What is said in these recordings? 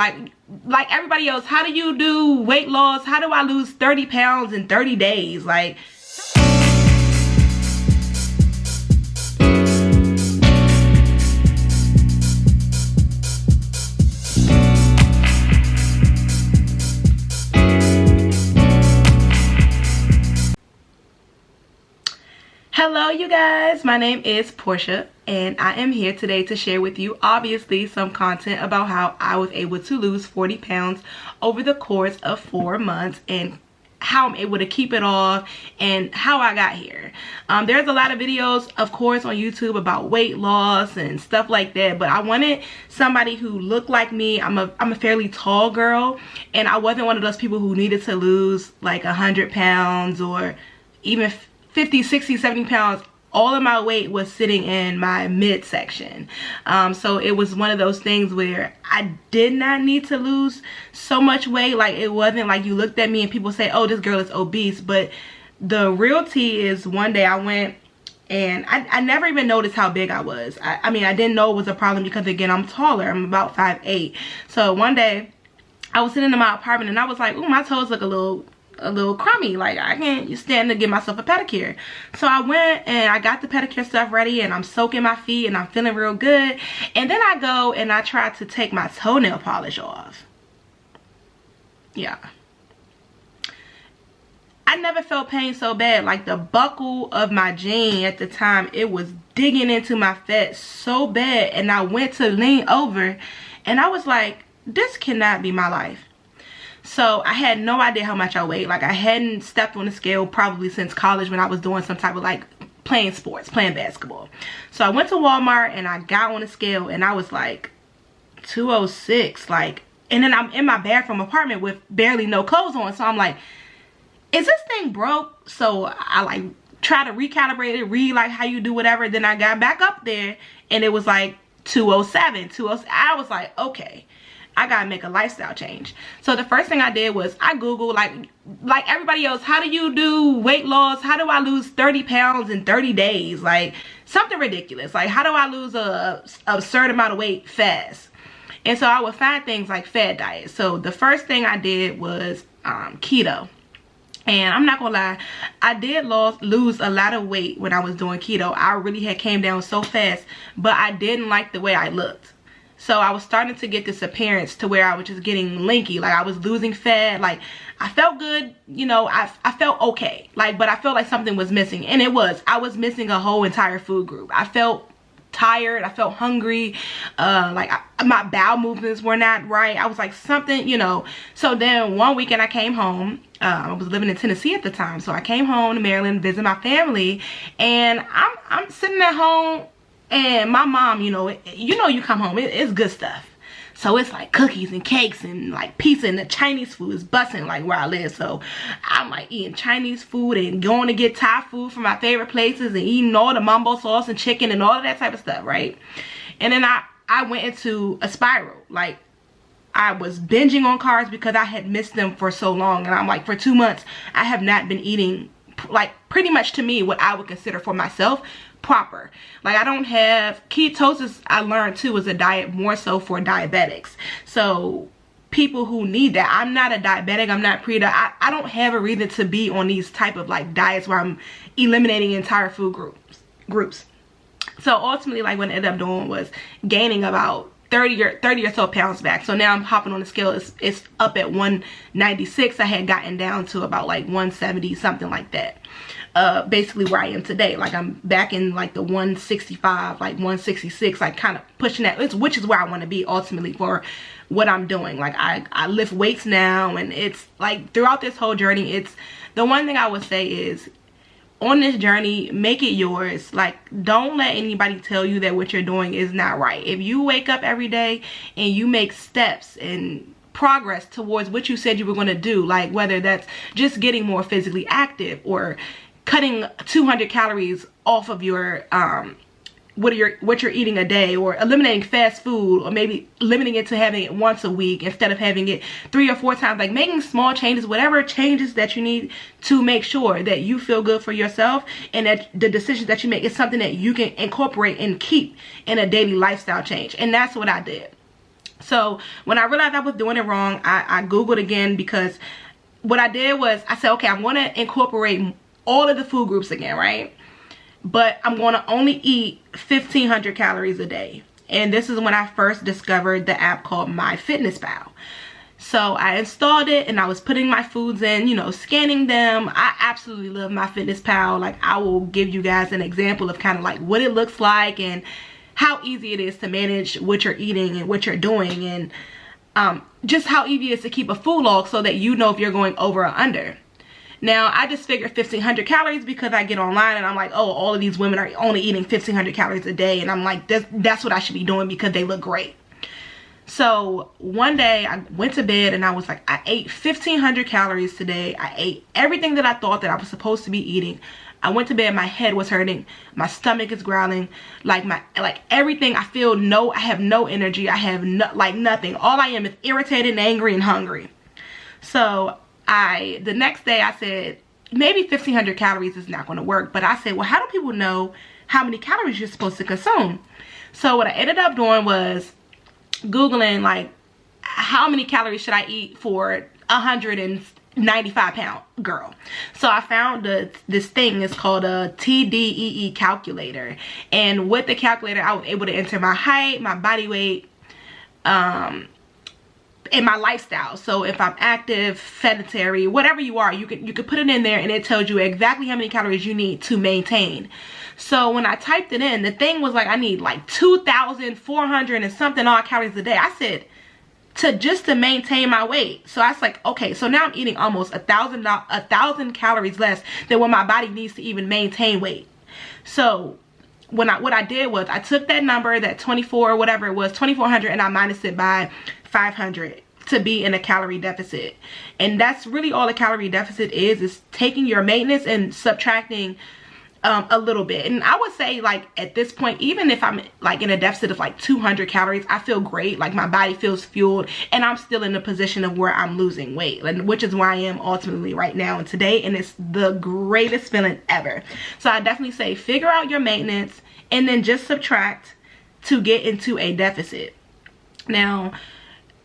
like everybody else, how do you do weight loss? How do I lose 30 pounds in 30 days? Like, hello you guys, my name is Portia and I am here today to share with you obviously some content about how I was able to lose 40 pounds over the course of 4 months and how I'm able to keep it off and how I got here. There's a lot of videos of course on YouTube about weight loss and stuff like that, but I wanted somebody who looked like me. I'm a fairly tall girl and I wasn't one of those people who needed to lose like 100 pounds or even 50, 60, 70 pounds. All of my weight was sitting in my midsection. So it was one of those things where I did not need to lose so much weight. Like, it wasn't like you looked at me and people say, oh, this girl is obese. But the real tea is one day I went and I never even noticed how big I was. I mean, I didn't know it was a problem because, again, I'm taller. I'm about 5'8". So one day I was sitting in my apartment and I was like, ooh, my toes look a little crummy. Like, I can't stand to give myself a pedicure. So I went and I got the pedicure stuff ready and I'm soaking my feet and I'm feeling real good. And then I go and I try to take my toenail polish off. Yeah. I never felt pain so bad. Like, the buckle of my jean at the time, it was digging into my fat so bad. And I went to lean over and I was like, this cannot be my life. So I had no idea how much I weighed. Like, I hadn't stepped on the scale probably since college when I was doing some type of like playing sports, playing basketball. So I went to Walmart and I got on the scale and I was like 206. Like, and then I'm in my bathroom apartment with barely no clothes on. So I'm like, is this thing broke? So I like try to recalibrate it, read like how you do whatever. Then I got back up there and it was like 207, 206. I was like, okay, I gotta make a lifestyle change. So the first thing I did was I Googled, like everybody else, how do you do weight loss? How do I lose 30 pounds in 30 days? Like, something ridiculous. Like, how do I lose a absurd amount of weight fast? And so I would find things like fad diets. So the first thing I did was keto. And I'm not gonna lie, I did lose a lot of weight when I was doing keto. I really had came down so fast, but I didn't like the way I looked. So I was starting to get this appearance to where I was just getting lanky. Like, I was losing fat. Like, I felt good, you know, I felt okay. Like, but I felt like something was missing. And it was. I was missing a whole entire food group. I felt tired. I felt hungry. My bowel movements were not right. I was like, something, you know. So then one weekend I came home. I was living in Tennessee at the time. So I came home to Maryland, visit my family. And I'm sitting at home. And my mom, you come home, it's good stuff. So it's like cookies and cakes and like pizza, and the Chinese food is busting like where I live. So I'm like eating Chinese food and going to get Thai food from my favorite places and eating all the mambo sauce and chicken and all of that type of stuff, right? And then I went into a spiral. Like, I was binging on carbs because I had missed them for so long. And I'm like, for 2 months, I have not been eating, like, pretty much to me what I would consider for myself proper. Like, I don't have ketosis. I learned too is a diet more so for diabetics. So people who need that, I'm not a diabetic, I'm not pre-diabetic. I don't have a reason to be on these type of like diets where I'm eliminating entire food groups. So ultimately, like, what I ended up doing was gaining about 30 or so pounds back. So now I'm hopping on the scale. It's up at 196. I had gotten down to about like 170, something like that. Basically where I am today. Like, I'm back in like the 165, like 166, like kind of pushing that, which is where I want to be ultimately for what I'm doing. Like, I lift weights now, and it's like throughout this whole journey, it's the one thing I would say is, on this journey, make it yours. Like, don't let anybody tell you that what you're doing is not right. If you wake up every day and you make steps and progress towards what you said you were going to do, like whether that's just getting more physically active or cutting 200 calories off of your what you're eating a day, or eliminating fast food, or maybe limiting it to having it once a week instead of having it 3 or 4 times. Like, making small changes, whatever changes that you need to make sure that you feel good for yourself, and that the decisions that you make is something that you can incorporate and keep in a daily lifestyle change. And that's what I did. So when I realized I was doing it wrong, I Googled again, because what I did was I said, okay, I'm going to incorporate all of the food groups again, right? But I'm going to only eat 1,500 calories a day. And this is when I first discovered the app called MyFitnessPal. So I installed it and I was putting my foods in, you know, scanning them. I absolutely love MyFitnessPal. Like, I will give you guys an example of kind of like what it looks like and how easy it is to manage what you're eating and what you're doing, and just how easy it is to keep a food log so that you know if you're going over or under. Now, I just figured 1,500 calories because I get online and I'm like, oh, all of these women are only eating 1,500 calories a day. And I'm like, that's what I should be doing because they look great. So one day I went to bed and I was like, I ate 1,500 calories today. I ate everything that I thought that I was supposed to be eating. I went to bed, my head was hurting, my stomach is growling, like everything. I have no energy. I have nothing. All I am is irritated and angry and hungry. So the next day I said, maybe 1,500 calories is not going to work. But I said, well, how do people know how many calories you're supposed to consume? So what I ended up doing was Googling, like, how many calories should I eat for 195-pound girl. So I found this thing. It's called a TDEE calculator. And with the calculator, I was able to enter my height, my body weight, and my lifestyle. So if I'm active, sedentary, whatever you are, you could put it in there and it tells you exactly how many calories you need to maintain. So when I typed it in, the thing was like, I need like 2,400 and something odd calories a day. I said, just to maintain my weight. So I was like, okay, so now I'm eating almost 1,000 calories less than what my body needs to even maintain weight. So what I did was I took that number, that 24 or whatever it was, 2,400, and I minused it by 500 to be in a calorie deficit. And that's really all a calorie deficit is taking your maintenance and subtracting a little bit. And I would say, like, at this point, even if I'm like in a deficit of like 200 calories, I feel great. Like, my body feels fueled and I'm still in the position of where I'm losing weight, and which is where I am ultimately right now and today, and it's the greatest feeling ever. So I definitely say figure out your maintenance and then just subtract to get into a deficit. Now,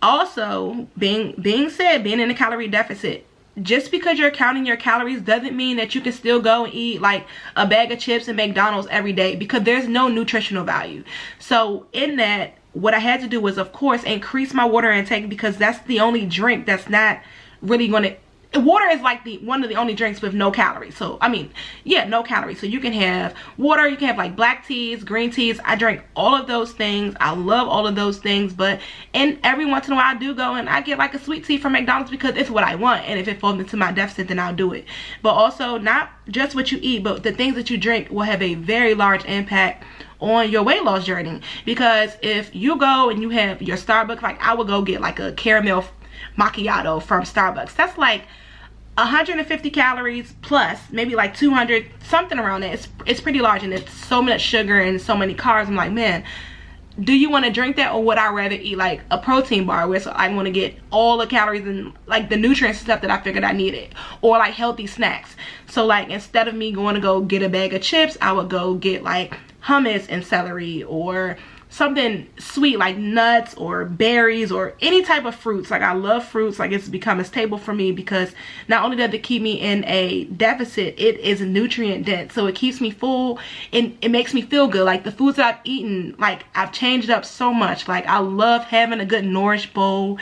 also being in a calorie deficit, just because you're counting your calories doesn't mean that you can still go and eat like a bag of chips and McDonald's every day, because there's no nutritional value. So in that, what I had to do was, of course, increase my water intake, because that's the only drink that's not really going to... Water is like one of the only drinks with no calories. So, I mean, yeah, no calories. So you can have water, you can have like black teas, green teas. I drink all of those things. I love all of those things. But every once in a while I do go and I get like a sweet tea from McDonald's because it's what I want. And if it falls into my deficit, then I'll do it. But also, not just what you eat, but the things that you drink will have a very large impact on your weight loss journey. Because if you go and you have your Starbucks, like I would go get like a caramel macchiato from Starbucks. That's like 150 calories plus maybe like 200, something around it. It's pretty large, and it's so much sugar and so many carbs. I'm like, man, do you want to drink that, or would I rather eat like a protein bar where I want to get all the calories and like the nutrients and stuff that I figured I needed, or like healthy snacks? So like, instead of me going to go get a bag of chips, I would go get like hummus and celery, or something sweet like nuts or berries or any type of fruits. Like, I love fruits. Like, it's become a staple for me, because not only does it keep me in a deficit, it is nutrient dense, so it keeps me full and it makes me feel good. Like, the foods that I've eaten, like, I've changed up so much. Like, I love having a good nourish bowl,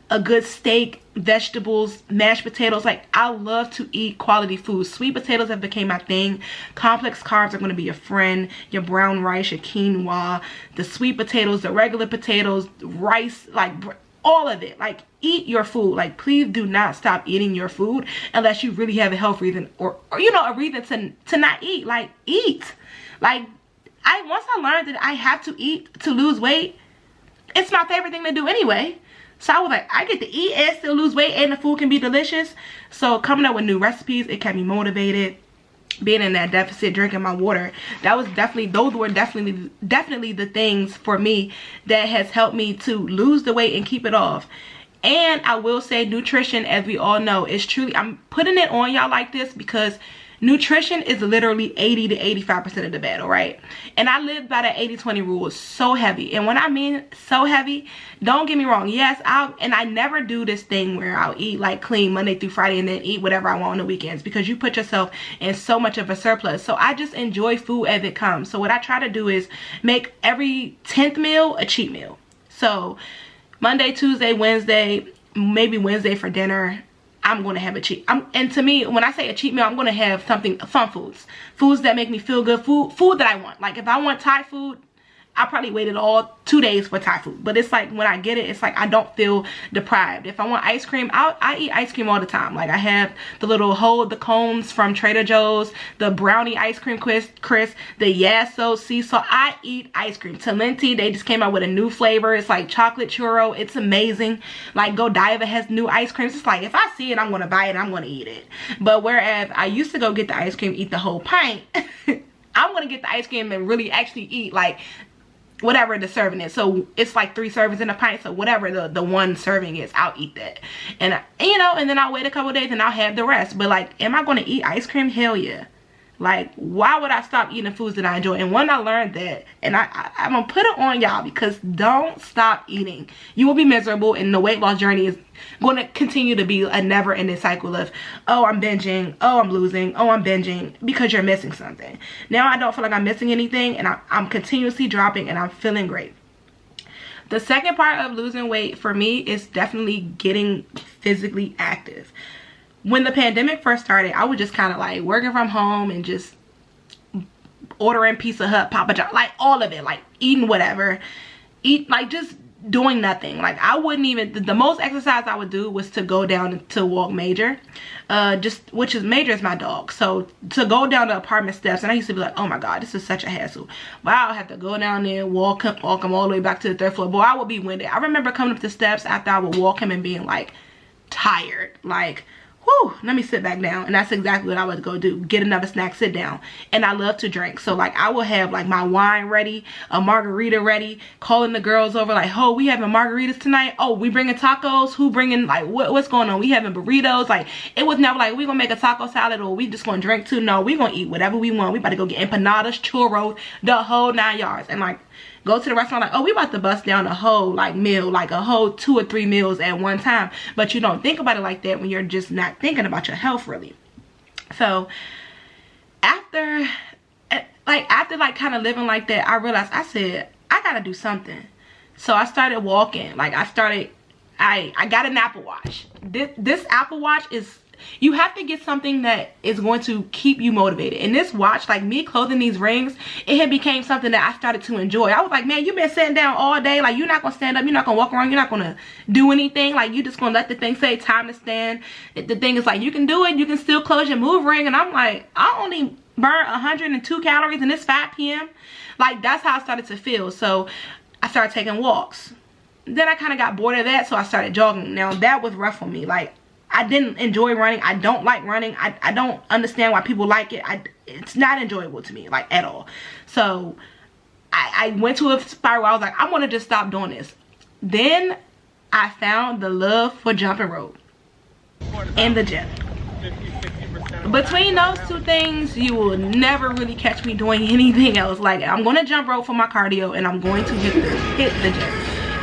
a good steak, vegetables, mashed potatoes. Like, I love to eat quality food. Sweet potatoes have become my thing. Complex carbs are going to be your friend. Your brown rice, your quinoa, the sweet potatoes, the regular potatoes, rice, like all of it. Like, eat your food. Like, please do not stop eating your food unless you really have a health reason, or you know, a reason to not eat. Like, eat. Like, once I learned that I have to eat to lose weight, it's my favorite thing to do anyway. So I was like, I get to eat and still lose weight, and the food can be delicious. So coming up with new recipes, it kept me motivated. Being in that deficit, drinking my water, those were definitely the things for me that has helped me to lose the weight and keep it off. And I will say, nutrition, as we all know, is truly, I'm putting it on y'all like this because Nutrition is literally 80 to 85% of the battle, right? And I live by that 80-20 rule. So heavy. And when I mean so heavy, don't get me wrong. Yes, I never do this thing where I'll eat like clean Monday through Friday and then eat whatever I want on the weekends, because you put yourself in so much of a surplus. So I just enjoy food as it comes. So what I try to do is make every 10th meal a cheat meal. So Monday, Tuesday, Wednesday, maybe Wednesday for dinner, I'm going to have a cheat. And to me, when I say a cheat meal, I'm going to have something, fun foods that make me feel good, food that I want. Like if I want Thai food, I probably waited all 2 days for Thai food. But it's like when I get it, it's like I don't feel deprived. If I want ice cream, I eat ice cream all the time. Like I have the little hold the cones from Trader Joe's, the brownie ice cream crisp, the Yasso sea salt. I eat ice cream. Talenti, they just came out with a new flavor. It's like chocolate churro. It's amazing. Like Godiva has new ice creams. It's like if I see it, I'm going to buy it and I'm going to eat it. But whereas I used to go get the ice cream, eat the whole pint, I'm going to get the ice cream and really actually eat like whatever the serving is. So it's like 3 servings in a pint, so whatever the one serving is, I'll eat that. And you know, and then I'll wait a couple days and I'll have the rest. But like, am I going to eat ice cream? Hell yeah. Like, why would I stop eating foods that I enjoy? And when I learned that, and I'm gonna put it on y'all, because don't stop eating. You will be miserable, and the weight loss journey is going to continue to be a never-ending cycle of, oh, I'm binging, oh, I'm losing, oh, I'm binging, because you're missing something. Now I don't feel like I'm missing anything, and I'm continuously dropping, and I'm feeling great. The second part of losing weight for me is definitely getting physically active. When the pandemic first started, I was just kind of like working from home and just ordering Pizza Hut, Papa John, like all of it, like eating whatever, like just doing nothing. Like I wouldn't even, the most exercise I would do was to go down to walk Major, which is Major is my dog. So to go down the apartment steps, and I used to be like, oh my God, this is such a hassle. But I'll have to go down there, walk him all the way back to the 3rd floor. Boy, I would be winded. I remember coming up the steps after I would walk him and being like tired, like, whew, let me sit back down. And that's exactly what I would go do. Get another snack, sit down. And I love to drink. So like I will have like my wine ready, a margarita ready, calling the girls over like, oh, we having margaritas tonight. Oh, we bringing tacos. Who bringing, like, what's going on? We having burritos. Like it was never like we gonna make a taco salad or we just gonna drink too. No, we gonna eat whatever we want. We about to go get empanadas, churros, the whole 9 yards. And like go to the restaurant like, oh, we about to bust down a whole like meal, like a whole 2 or 3 meals at one time. But you don't think about it like that when you're just not thinking about your health really. So after kind of living like that, I realized, I said, I gotta do something. So I started walking. Like I got an Apple Watch. This Apple Watch is, you have to get something that is going to keep you motivated. And this watch, like me clothing these rings, it had became something that I started to enjoy. I was like, man, you've been sitting down all day. Like, you're not going to stand up. You're not going to walk around. You're not going to do anything. Like, you just going to let the thing say time to stand. The thing is like, you can do it. You can still close your move ring. And I'm like, I only burn 102 calories and it's 5 p.m. Like, that's how I started to feel. So I started taking walks. Then I kind of got bored of that. So I started jogging. Now, that was rough on me. Like, I didn't enjoy running. I don't like running. I don't understand why people like it. It's not enjoyable to me, like, at all. So I went to a spiral where I was like, I'm going to just stop doing this. Then I found the love for jumping rope in the gym. Between those two things, you will never really catch me doing anything else. Like, I'm going to jump rope for my cardio, and I'm going to hit the gym.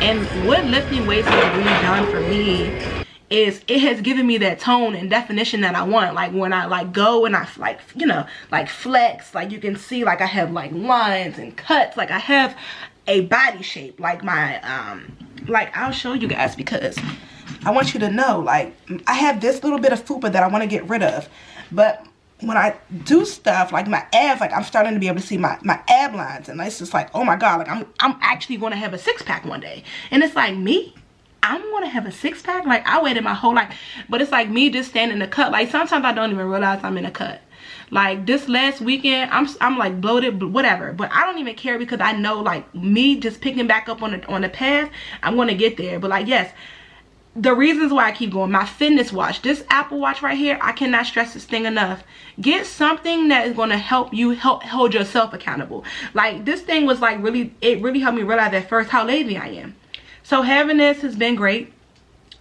And what lifting weights has really done for me is it has given me that tone and definition that I want. Like when I like go and I like, you know, like flex, like you can see like I have like lines and cuts, like I have a body shape. Like my like I'll show you guys because I want you to know, like I have this little bit of fupa that I want to get rid of. But when I do stuff like my abs, like I'm starting to be able to see my ab lines, and it's just like, oh my God, like I'm actually going to have a 6-pack one day. And it's like, me, I'm gonna have a 6-pack? Like, I waited my whole life. But it's like me just standing in the cut. Like, sometimes I don't even realize I'm in a cut. Like, this last weekend, I'm like bloated, whatever. But I don't even care because I know, like, me just picking back up on the path, I'm gonna get there. But like, yes, the reasons why I keep going, my fitness watch, this Apple Watch right here, I cannot stress this thing enough. Get something that is gonna help you hold yourself accountable. Like, this thing was like it really helped me realize at first how lazy I am. So having this has been great.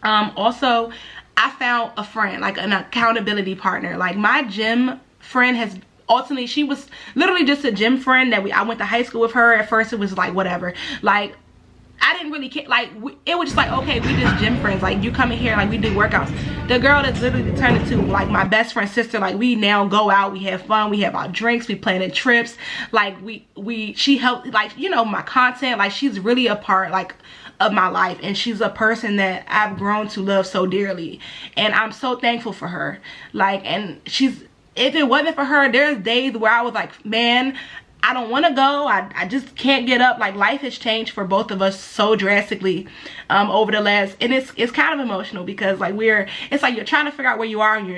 Also, I found a friend, like an accountability partner. Like my gym friend has ultimately, she was literally just a gym friend that I went to high school with her. At first it was like whatever, like I didn't really care, like it was just like, okay, we just gym friends, like you come in here, like we do workouts. The girl that's literally turned into like my best friend's sister, like we now go out, we have fun, we have our drinks, we plan trips, like she helped, like, you know, my content, like she's really a part like of my life, and she's a person that I've grown to love so dearly, and I'm so thankful for her. Like, and if it wasn't for her, there's days where I was like, man, I don't want to go, I just can't get up. Like, life has changed for both of us so drastically over the last, and it's kind of emotional because like it's like you're trying to figure out where you are in your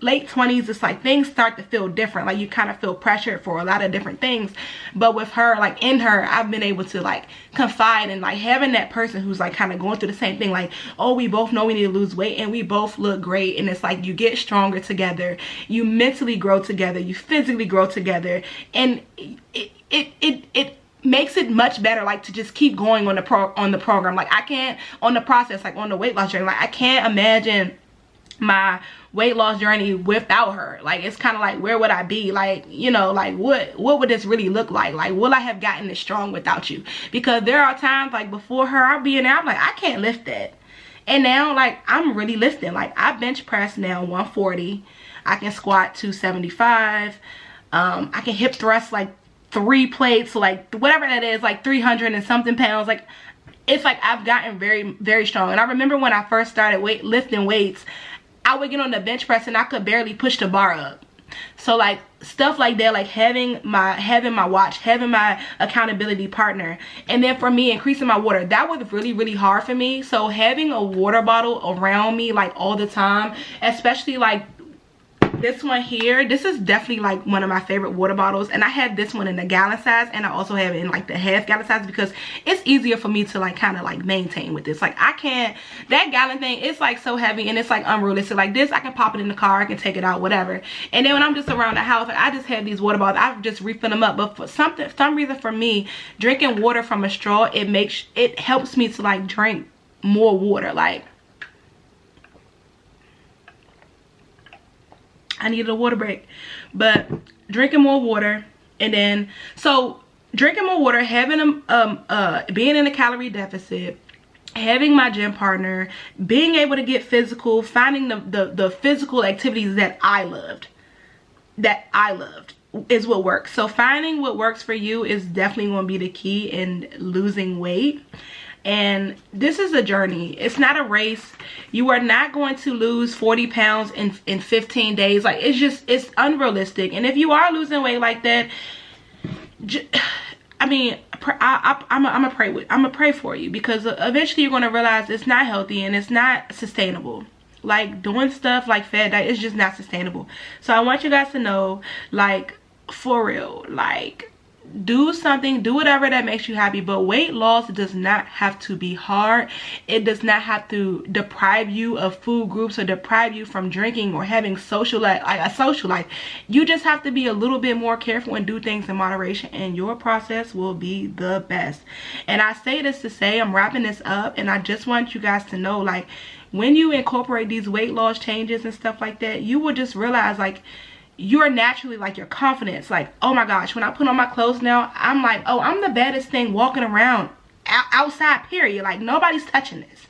late 20s. It's like things start to feel different, like you kind of feel pressured for a lot of different things. But with her, like in her, I've been able to like confide, and like having that person who's like kind of going through the same thing, like, oh, we both know we need to lose weight and we both look great, and it's like you get stronger together, you mentally grow together, you physically grow together, and it makes it much better, like to just keep going on the program. Like I can't, on the process, like on the weight loss journey, like I can't imagine my weight loss journey without her. Like it's kind of like, where would I be? Like, you know, like what would this really look like? Like, will I have gotten this strong without you? Because there are times like before her, I'll be in there, I'm like, I can't lift that. And now like I'm really lifting. Like I bench press now 140, I can squat 275, I can hip thrust like 3 plates, so like whatever that is, like 300 and something pounds. Like it's like I've gotten very, very strong. And I remember when I first started lifting weights, I would get on the bench press and I could barely push the bar up. So like stuff like that, like having my watch, having my accountability partner, and then for me increasing my water, that was really, really hard for me. So having a water bottle around me like all the time, especially like this one here, this is definitely like one of my favorite water bottles, and I have this one in the gallon size, and I also have it in like the half gallon size because it's easier for me to like kind of like maintain with this. Like I can't, that gallon thing, it's like so heavy and it's like unrealistic. Like this, I can pop it in the car, I can take it out, whatever. And then when I'm just around the house, like I just have these water bottles, I just refill them up. But for some reason for me, drinking water from a straw, it helps me to like drink more water. Like I needed a water break. But drinking more water, and then so drinking more water, having being in a calorie deficit, having my gym partner, being able to get physical, finding the physical activities that I loved is what works. So finding what works for you is definitely going to be the key in losing weight. And this is a journey. It's not a race. You are not going to lose 40 pounds in 15 days. Like it's unrealistic. And if you are losing weight like that, I mean, I'm gonna pray for you, because eventually you're gonna realize it's not healthy and it's not sustainable. Like doing stuff like fad diet is just not sustainable. So I want you guys to know, like, for real, like, do something, do whatever that makes you happy. But weight loss does not have to be hard. It does not have to deprive you of food groups or deprive you from drinking or having a social life. You just have to be a little bit more careful and do things in moderation, and your process will be the best. And I say this to say, I'm wrapping this up, and I just want you guys to know, like, when you incorporate these weight loss changes and stuff like that, you will just realize, like, you're naturally, like, your confidence, like, oh my gosh, when I put on my clothes now, I'm like, oh, I'm the baddest thing walking around outside, period. Like, nobody's touching this.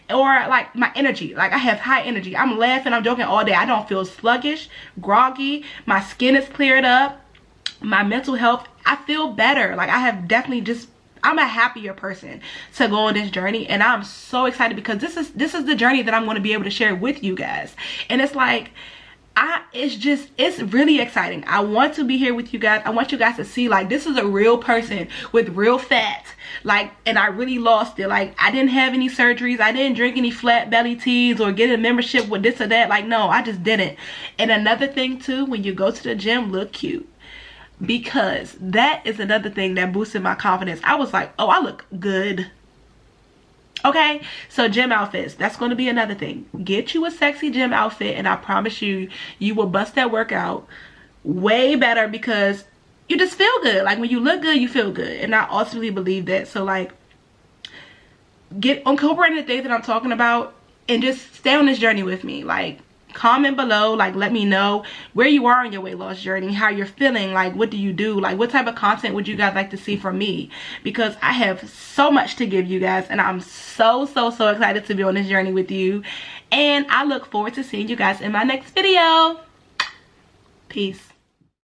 Or like my energy, like I have high energy, I'm laughing, I'm joking all day, I don't feel sluggish, groggy, my skin is cleared up, my mental health, I feel better. Like I have definitely just, I'm a happier person to go on this journey, and I'm so excited because this is the journey that I'm going to be able to share with you guys. And it's like, it's really exciting. I want to be here with you guys. I want you guys to see, like, this is a real person with real fat, like, and I really lost it. Like, I didn't have any surgeries, I didn't drink any flat belly teas or get a membership with this or that. Like, no, I just didn't. And another thing too, when you go to the gym, look cute, because that is another thing that boosted my confidence. I was like, oh, I look good. Okay, so gym outfits, that's going to be another thing. Get you a sexy gym outfit, and I promise you, you will bust that workout way better because you just feel good. Like, when you look good, you feel good, and I ultimately believe that. So, like, get incorporating the things that I'm talking about and just stay on this journey with me. Like, comment below, like let me know where you are on your weight loss journey, how you're feeling, like what do you do, like what type of content would you guys like to see from me, because I have so much to give you guys, and I'm so excited to be on this journey with you, and I look forward to seeing you guys in my next video. Peace.